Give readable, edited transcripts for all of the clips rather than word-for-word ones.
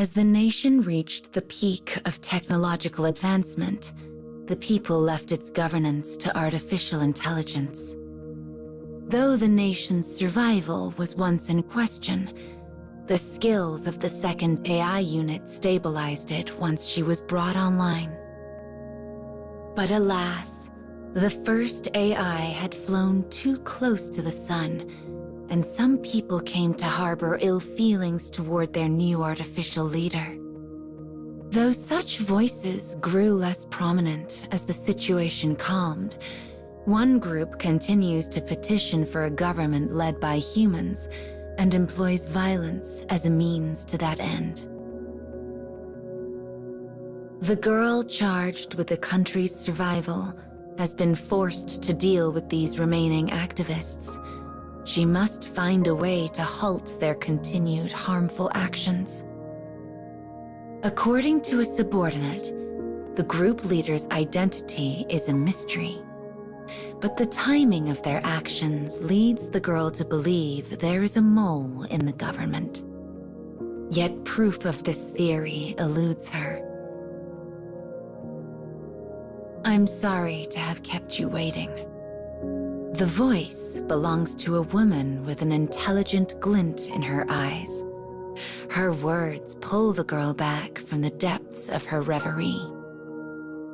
As the nation reached the peak of technological advancement, the people left its governance to artificial intelligence. Though the nation's survival was once in question, the skills of the second AI unit stabilized it once she was brought online. But alas, the first AI had flown too close to the sun, and some people came to harbor ill feelings toward their new artificial leader. Though such voices grew less prominent as the situation calmed, one group continues to petition for a government led by humans and employs violence as a means to that end. The girl charged with the country's survival has been forced to deal with these remaining activists. She must find a way to halt their continued harmful actions. According to a subordinate, the group leader's identity is a mystery. But the timing of their actions leads the girl to believe there is a mole in the government. Yet proof of this theory eludes her. I'm sorry to have kept you waiting. The voice belongs to a woman with an intelligent glint in her eyes. Her words pull the girl back from the depths of her reverie.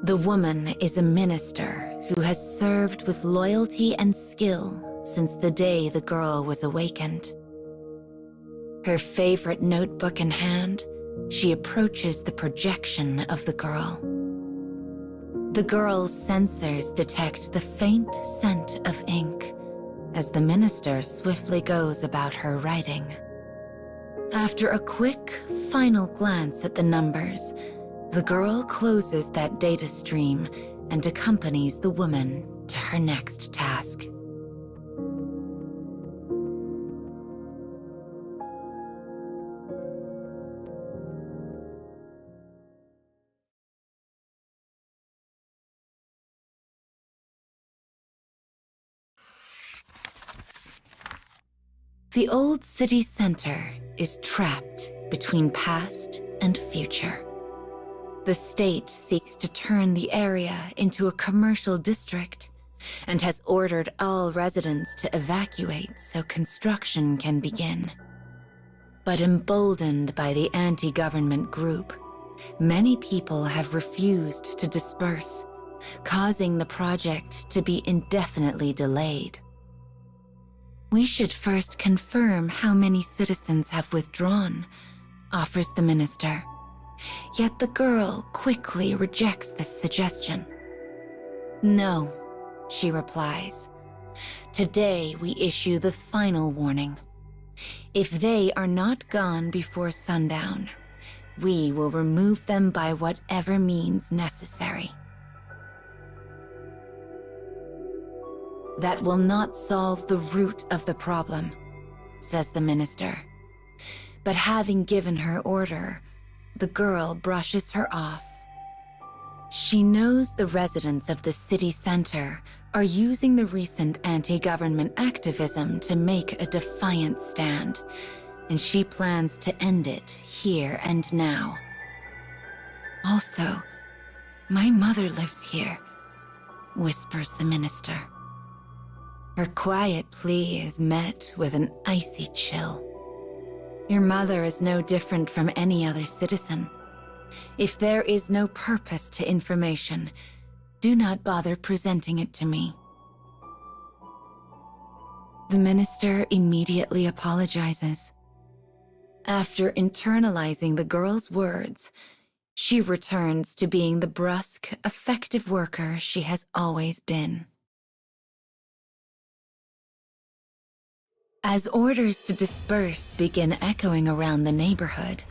The woman is a minister who has served with loyalty and skill since the day the girl was awakened. Her favorite notebook in hand, she approaches the projection of the girl. The girl's sensors detect the faint scent of ink as the minister swiftly goes about her writing. After a quick, final glance at the numbers, the girl closes that data stream and accompanies the woman to her next task. The old city center is trapped between past and future. The state seeks to turn the area into a commercial district and has ordered all residents to evacuate so construction can begin. But emboldened by the anti-government group, many people have refused to disperse, causing the project to be indefinitely delayed. We should first confirm how many citizens have withdrawn, offers the minister. Yet the girl quickly rejects this suggestion. No, she replies. Today we issue the final warning. If they are not gone before sundown, we will remove them by whatever means necessary. That will not solve the root of the problem, says the minister. But having given her order, the girl brushes her off. She knows the residents of the city center are using the recent anti-government activism to make a defiant stand, and she plans to end it here and now. Also, my mother lives here, whispers the minister. Her quiet plea is met with an icy chill. Your mother is no different from any other citizen. If there is no purpose to information, do not bother presenting it to me. The minister immediately apologizes. After internalizing the girl's words, she returns to being the brusque, effective worker she has always been. As orders to disperse begin echoing around the neighborhood,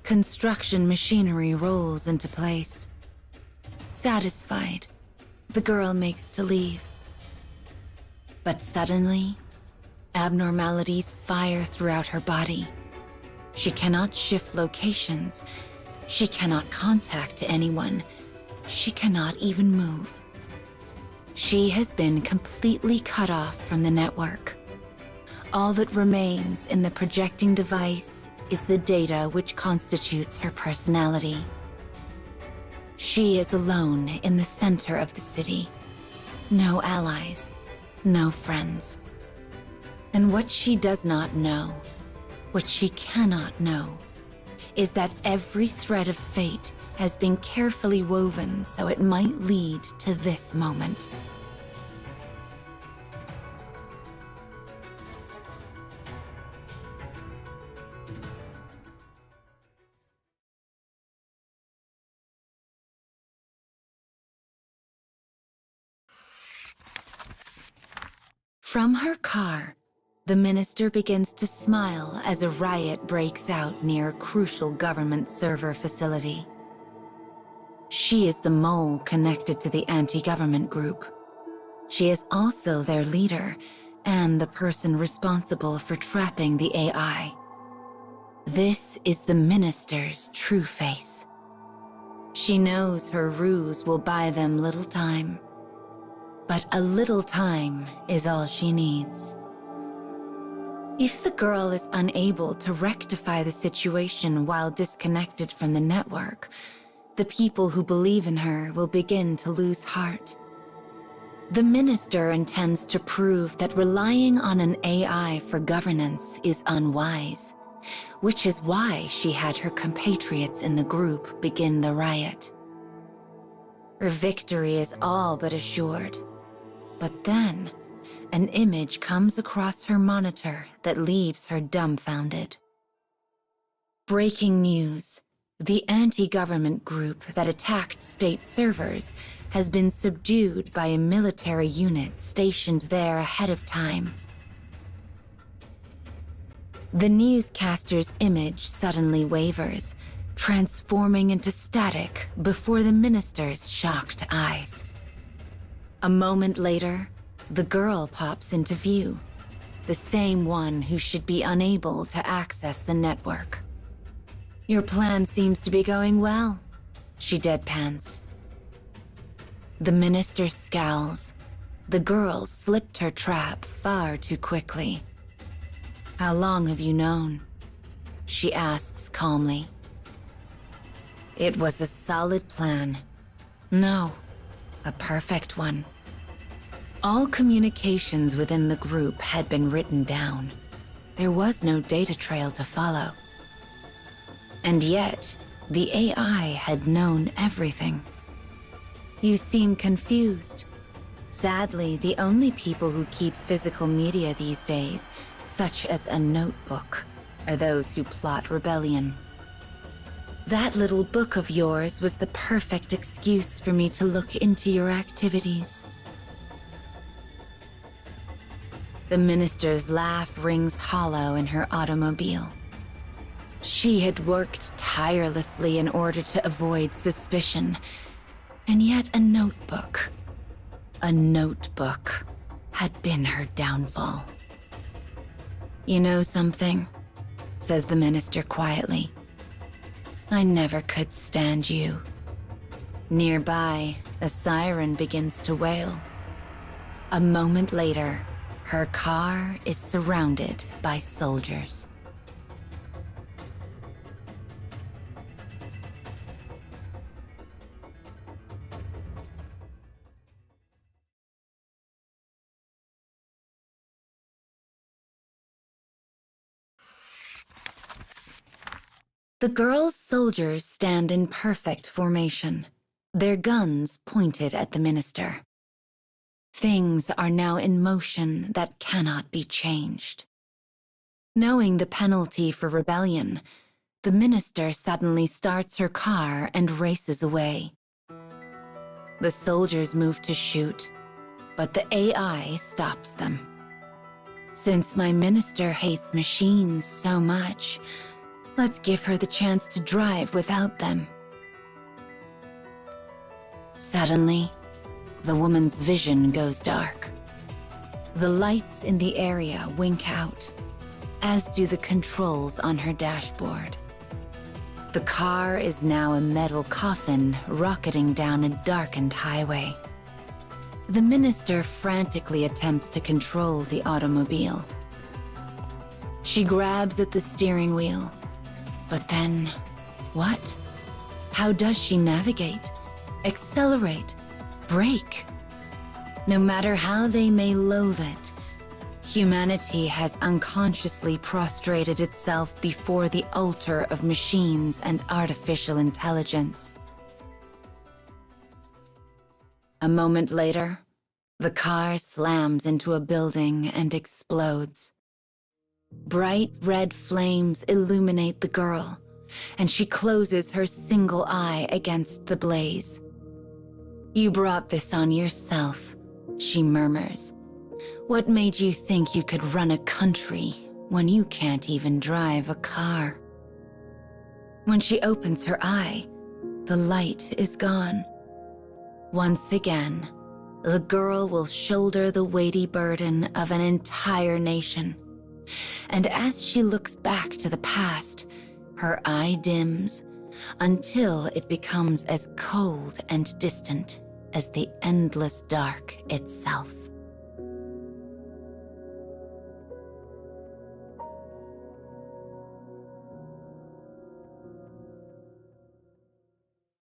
construction machinery rolls into place. Satisfied, the girl makes to leave. But suddenly, abnormalities fire throughout her body. She cannot shift locations. She cannot contact anyone. She cannot even move. She has been completely cut off from the network. All that remains in the projecting device is the data which constitutes her personality. She is alone in the center of the city. No allies, no friends. And what she does not know, what she cannot know, is that every thread of fate has been carefully woven so it might lead to this moment. From her car, the minister begins to smile as a riot breaks out near a crucial government server facility. She is the mole connected to the anti-government group. She is also their leader and the person responsible for trapping the AI. This is the minister's true face. She knows her ruse will buy them little time. But a little time is all she needs. If the girl is unable to rectify the situation while disconnected from the network, the people who believe in her will begin to lose heart. The minister intends to prove that relying on an AI for governance is unwise, which is why she had her compatriots in the group begin the riot. Her victory is all but assured. But then, an image comes across her monitor that leaves her dumbfounded. Breaking news. The anti-government group that attacked state servers has been subdued by a military unit stationed there ahead of time. The newscaster's image suddenly wavers, transforming into static before the minister's shocked eyes. A moment later, the girl pops into view, the same one who should be unable to access the network. "Your plan seems to be going well," she deadpans. The minister scowls. The girl slipped her trap far too quickly. "How long have you known?" she asks calmly. It was a solid plan. No, a perfect one. All communications within the group had been written down. There was no data trail to follow. And yet, the AI had known everything. You seem confused. Sadly, the only people who keep physical media these days, such as a notebook, are those who plot rebellion. That little book of yours was the perfect excuse for me to look into your activities. The minister's laugh rings hollow in her automobile. She had worked tirelessly in order to avoid suspicion, and yet a notebook had been her downfall. "You know something?" says the minister quietly. "I never could stand you." Nearby, a siren begins to wail. A moment later, her car is surrounded by soldiers. The girl's soldiers stand in perfect formation, their guns pointed at the minister. Things are now in motion that cannot be changed. Knowing the penalty for rebellion, the minister suddenly starts her car and races away. The soldiers move to shoot, but the AI stops them. Since my minister hates machines so much, let's give her the chance to drive without them. Suddenly, the woman's vision goes dark. The lights in the area wink out, as do the controls on her dashboard. The car is now a metal coffin rocketing down a darkened highway. The minister frantically attempts to control the automobile. She grabs at the steering wheel, But then, what? How does she navigate, accelerate, brake? No matter how they may loathe it, humanity has unconsciously prostrated itself before the altar of machines and artificial intelligence. A moment later, the car slams into a building and explodes. Bright red flames illuminate the girl, and she closes her single eye against the blaze. "You brought this on yourself," she murmurs. "What made you think you could run a country when you can't even drive a car?" When she opens her eye, the light is gone. Once again, the girl will shoulder the weighty burden of an entire nation. And as she looks back to the past, her eye dims until it becomes as cold and distant as the endless dark itself.